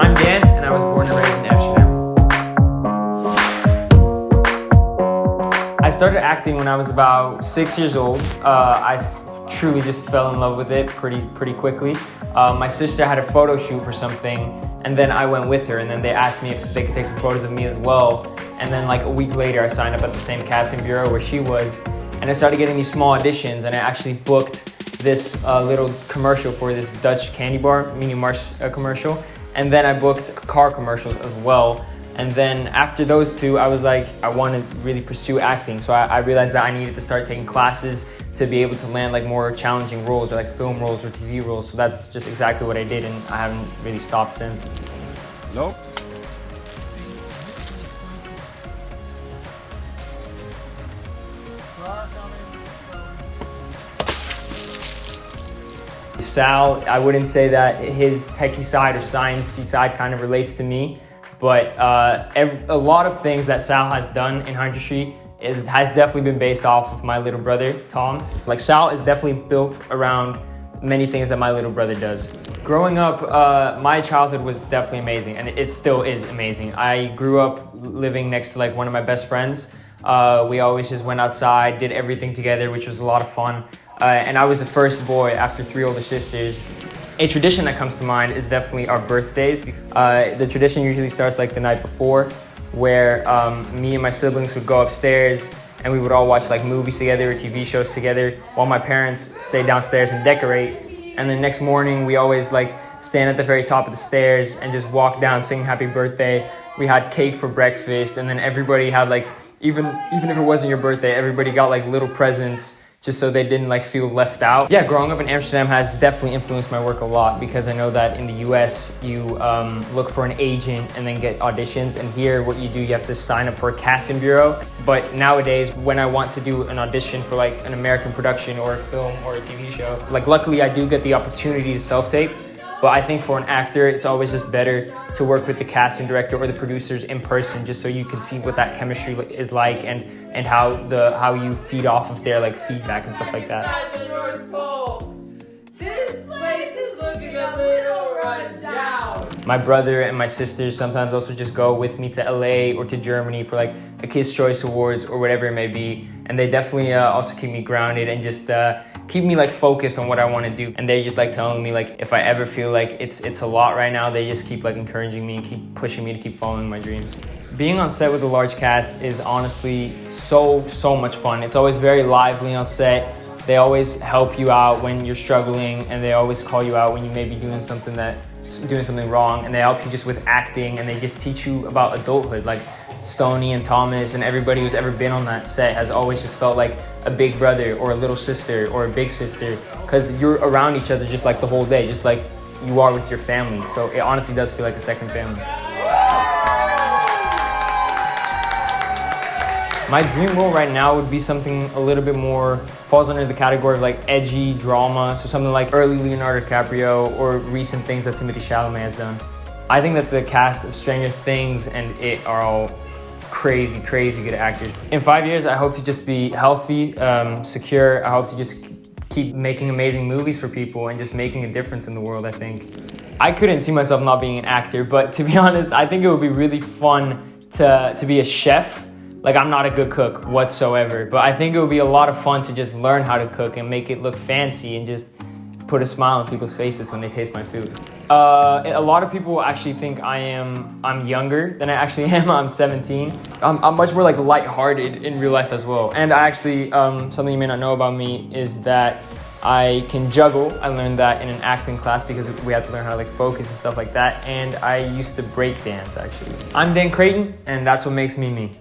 I'm Dan, and I was born and raised in Amsterdam. I started acting when I was about 6 years old. I truly just fell in love with it pretty quickly. My sister had a photo shoot for something, and then I went with her, and then they asked me if they could take some photos of me as well. And then like a week later, I signed up at the same casting bureau where she was, and I started getting these small auditions, and I actually booked this little commercial for this Dutch candy bar, Mini Mars commercial. And then I booked car commercials as well. And then after those two, I was like, I want to really pursue acting. So I realized that I needed to start taking classes to be able to land like more challenging roles or like film roles or TV roles. So that's just exactly what I did, and I haven't really stopped since. Nope. Sal, I wouldn't say that his techie side or sciencey side kind of relates to me, but a lot of things that Sal has done in 100th Street has definitely been based off of my little brother, Tom. Like Sal is definitely built around many things that my little brother does. Growing up, my childhood was definitely amazing, and it still is amazing. I grew up living next to like one of my best friends. We always just went outside, did everything together, which was a lot of fun. And I was the first boy after 3 older sisters. A tradition that comes to mind is definitely our birthdays. The tradition usually starts like the night before, where me and my siblings would go upstairs and we would all watch like movies together or TV shows together while my parents stayed downstairs and decorate. And the next morning we always like stand at the very top of the stairs and just walk down singing happy birthday. We had cake for breakfast, and then everybody had like, even if it wasn't your birthday, everybody got like little presents just so they didn't like feel left out. Yeah, growing up in Amsterdam has definitely influenced my work a lot, because I know that in the US, you look for an agent and then get auditions. And here what you do, you have to sign up for a casting bureau. But nowadays, when I want to do an audition for like an American production or a film or a TV show, like luckily I do get the opportunity to self-tape. But I think for an actor, it's always just better to work with the casting director or the producers in person, just so you can see what that chemistry is like and how you feed off of their like feedback and stuff like that. The North Pole. This place is looking a little run down. My brother and my sisters sometimes also just go with me to LA or to Germany for like a Kids' Choice Awards or whatever it may be. And they definitely also keep me grounded and just keep me like focused on what I want to do. And they're just like telling me like if I ever feel like it's a lot right now, they just keep like encouraging me and keep pushing me to keep following my dreams. Being on set with a large cast is honestly so much fun. It's always very lively on set. They always help you out when you're struggling, and they always call you out when you may be doing something wrong, and they help you just with acting, and they just teach you about adulthood. Like Stoney and Thomas and everybody who's ever been on that set has always just felt like a big brother or a little sister or a big sister, because you're around each other just like the whole day, just like you are with your family. So it honestly does feel like a second family. My dream role right now would be something a little bit more, falls under the category of like edgy drama. So something like early Leonardo DiCaprio or recent things that Timothée Chalamet has done. I think that the cast of Stranger Things and It are all crazy good actors. In 5 years, I hope to just be healthy, secure. I hope to just keep making amazing movies for people and just making a difference in the world, I think. I couldn't see myself not being an actor, but to be honest, I think it would be really fun to be a chef. Like, I'm not a good cook whatsoever, but I think it would be a lot of fun to just learn how to cook and make it look fancy and just put a smile on people's faces when they taste my food. A lot of people actually think I'm younger than I actually am. I'm 17. I'm much more like lighthearted in real life as well. And I actually, something you may not know about me is that I can juggle. I learned that in an acting class because we had to learn how to like focus and stuff like that. And I used to break dance actually. I'm Daan Creyghton, and that's what makes me me.